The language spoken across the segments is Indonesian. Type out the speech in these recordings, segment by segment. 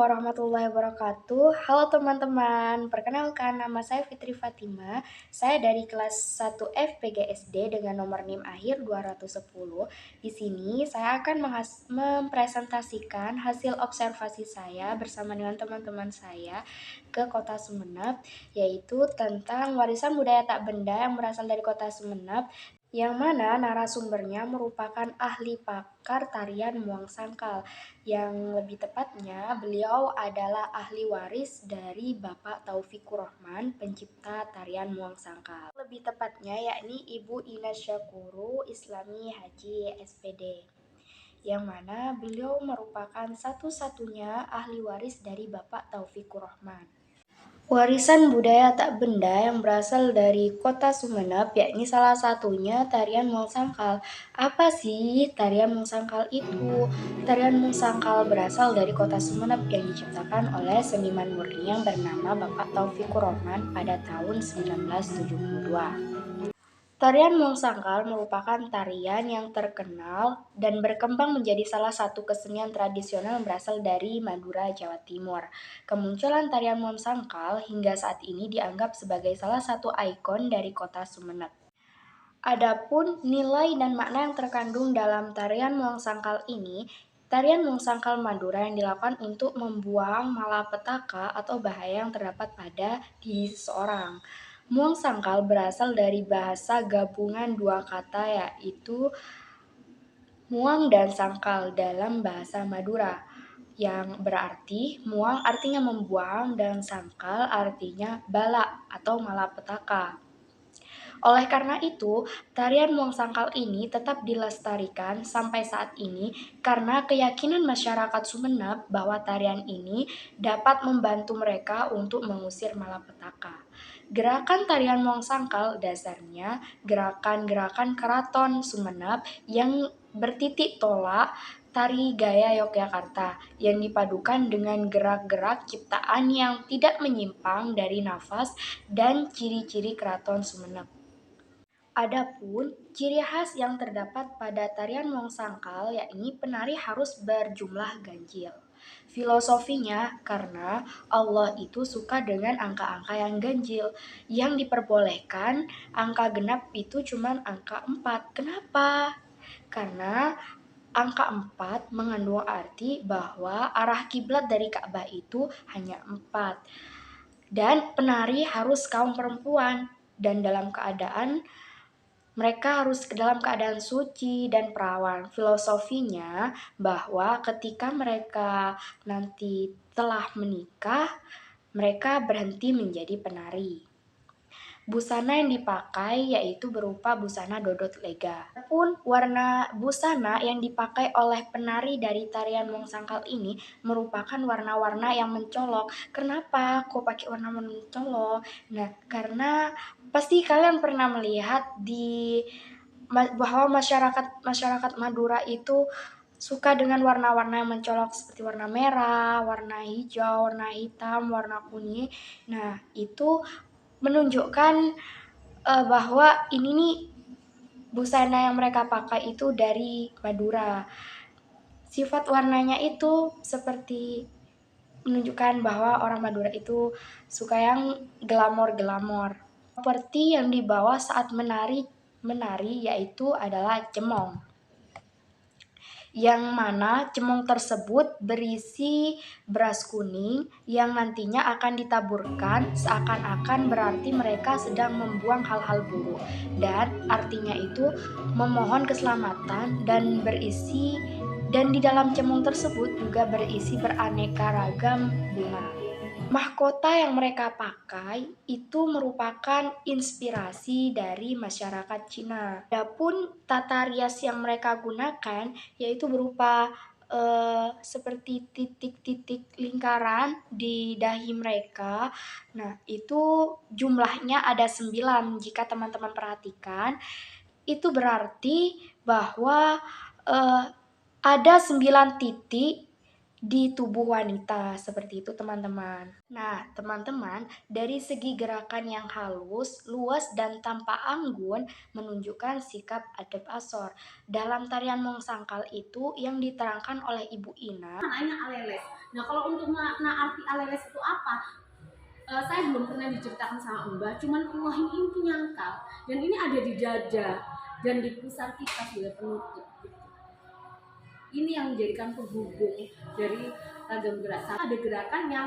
warahmatullahi wabarakatuh. Halo teman-teman, perkenalkan nama saya Fitri Fatima. Saya dari kelas 1 FPGSD dengan nomor NIM akhir 210. Di sini saya akan mempresentasikan hasil observasi saya bersama dengan teman-teman saya ke Kota Sumeneb, yaitu tentang warisan budaya tak benda yang berasal dari Kota Sumeneb, yang mana narasumbernya merupakan ahli pakar tarian Muang Sangkal. Yang lebih tepatnya, beliau adalah ahli waris dari Bapak Taufikur Rahman, pencipta tarian Muang Sangkal. Lebih tepatnya yakni Ibu Ina Syakuru Islami Haji SPD, yang mana beliau merupakan satu-satunya ahli waris dari Bapak Taufikur Rahman. Warisan budaya tak benda yang berasal dari Kota Sumeneb, yakni salah satunya tarian Muang Sangkal. Apa sih tarian Muang Sangkal itu? Tarian Muang Sangkal berasal dari Kota Sumeneb yang diciptakan oleh seniman murni yang bernama Bapak Taufikur Rahman pada tahun 1972. Tarian Muang Sangkal merupakan tarian yang terkenal dan berkembang menjadi salah satu kesenian tradisional yang berasal dari Madura, Jawa Timur. Kemunculan tarian Muang Sangkal hingga saat ini dianggap sebagai salah satu ikon dari Kota Sumeneb. Adapun nilai dan makna yang terkandung dalam tarian Muang Sangkal ini, tarian Muang Sangkal Madura yang dilakukan untuk membuang malapetaka atau bahaya yang terdapat pada diri seseorang. Muang Sangkal berasal dari bahasa gabungan dua kata, yaitu muang dan sangkal dalam bahasa Madura, yang berarti muang artinya membuang dan sangkal artinya bala atau malapetaka. Oleh karena itu, tarian Muang Sangkal ini tetap dilestarikan sampai saat ini karena keyakinan masyarakat Sumeneb bahwa tarian ini dapat membantu mereka untuk mengusir malapetaka. Gerakan tarian Muang Sangkal dasarnya gerakan-gerakan keraton Sumeneb yang bertitik tolak tari gaya Yogyakarta yang dipadukan dengan gerak-gerak ciptaan yang tidak menyimpang dari nafas dan ciri-ciri keraton Sumeneb. Adapun ciri khas yang terdapat pada tarian Muang Sangkal yakni penari harus berjumlah ganjil. Filosofinya karena Allah itu suka dengan angka-angka yang ganjil. Yang diperbolehkan angka genap itu cuma angka 4. Kenapa? Karena angka 4 mengandung arti bahwa arah kiblat dari Ka'bah itu hanya 4. Dan penari harus kaum perempuan dan mereka harus dalam keadaan suci dan perawan. Filosofinya bahwa ketika mereka nanti telah menikah, mereka berhenti menjadi penari. Busana yang dipakai yaitu berupa busana dodot lega. Pun warna busana yang dipakai oleh penari dari tarian Muang Sangkal ini merupakan warna-warna yang mencolok. Kenapa kok pakai warna mencolok? Nah, karena pasti kalian pernah melihat bahwa masyarakat Madura itu suka dengan warna-warna yang mencolok seperti warna merah, warna hijau, warna hitam, warna kuning. Nah, itu menunjukkan bahwa ini nih busana yang mereka pakai itu dari Madura. Sifat warnanya itu seperti menunjukkan bahwa orang Madura itu suka yang glamor-glamor. Seperti yang dibawa saat menari yaitu adalah cemong, yang mana cemong tersebut berisi beras kuning yang nantinya akan ditaburkan seakan-akan berarti mereka sedang membuang hal-hal buruk, dan artinya itu memohon keselamatan dan di dalam cemong tersebut juga berisi beraneka ragam bunga. Mahkota yang mereka pakai itu merupakan inspirasi dari masyarakat Cina. Adapun tata rias yang mereka gunakan yaitu berupa seperti titik-titik lingkaran di dahi mereka. Nah, itu jumlahnya ada 9. Jika teman-teman perhatikan, itu berarti bahwa ada 9 titik di tubuh wanita, seperti itu teman-teman. Nah teman-teman, dari segi gerakan yang halus, luas, dan tanpa anggun menunjukkan sikap adab asor. Dalam tarian Muang Sangkal itu yang diterangkan oleh Ibu Ina, Nah, kalau untuk makna arti aleles itu apa? Saya belum pernah diceritakan sama Mbak, cuman rahim ini tuh nyangkal dan ini ada di dada dan di pusar kita sudah penutup. Ini yang menjadikan penghubung dari ragam gerakan. Ada gerakan yang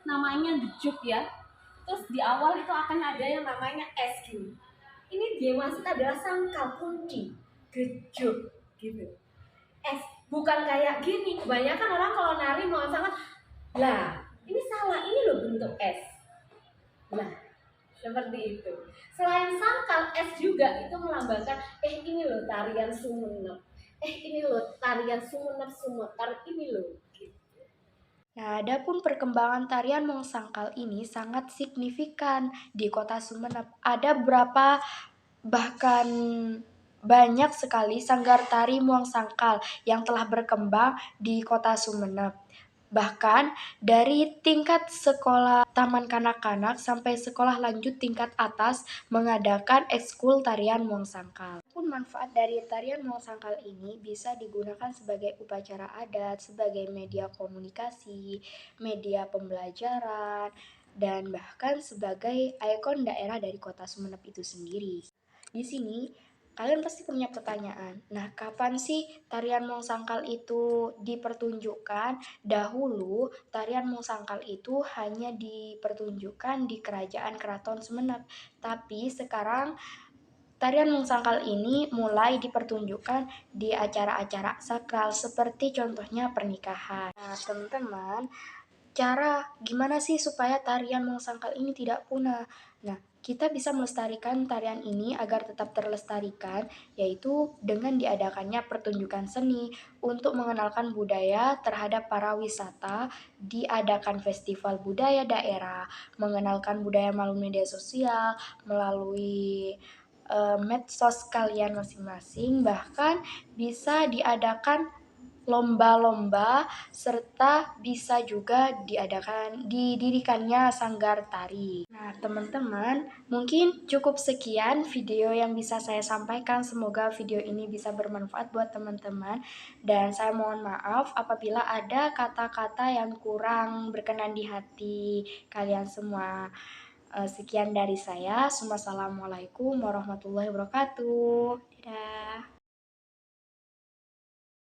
namanya dejuk ya. Terus di awal itu akan ada yang namanya es gini. Ini dia masuk adalah sangkal kunci, dejuk gitu. Es bukan kayak gini. Kebanyakan orang kalau nari mau sangat lah, ini salah, ini loh bentuk es. Nah, seperti itu. Selain sangkal, es juga itu melambangkan ini loh tarian Sumenep. Ini loh tarian Sumenep Sumetar ini loh. Nah, adapun perkembangan tarian Mong Sangkal ini sangat signifikan di kota Sumeneb. Ada berapa bahkan banyak sekali sanggar tari Muang Sangkal yang telah berkembang di kota Sumeneb. Bahkan dari tingkat sekolah taman kanak-kanak sampai sekolah lanjut tingkat atas mengadakan ekskul tarian Muang Sangkal. Pun manfaat dari tarian Muang Sangkal ini bisa digunakan sebagai upacara adat, sebagai media komunikasi, media pembelajaran, dan bahkan sebagai ikon daerah dari kota Sumeneb itu sendiri. Di sini, kalian pasti punya pertanyaan. Nah, kapan sih tarian Mong Sangkal itu dipertunjukkan? Dahulu, tarian Mong Sangkal itu hanya dipertunjukkan di kerajaan Keraton Sumeneb. Tapi sekarang tarian Mong Sangkal ini mulai dipertunjukkan di acara-acara sakral seperti contohnya pernikahan. Nah, teman-teman, cara gimana sih supaya tarian Mong Sangkal ini tidak punah? Nah, kita bisa melestarikan tarian ini agar tetap terlestarikan, yaitu dengan diadakannya pertunjukan seni untuk mengenalkan budaya terhadap para wisata, diadakan festival budaya daerah, mengenalkan budaya melalui media sosial, melalui medsos kalian masing-masing, bahkan bisa diadakan lomba-lomba serta bisa juga didirikannya sanggar tari. Nah, teman-teman, mungkin cukup sekian video yang bisa saya sampaikan. Semoga video ini bisa bermanfaat buat teman-teman dan saya mohon maaf apabila ada kata-kata yang kurang berkenan di hati kalian semua. Sekian dari saya. Wassalamualaikum warahmatullahi wabarakatuh. Dadah.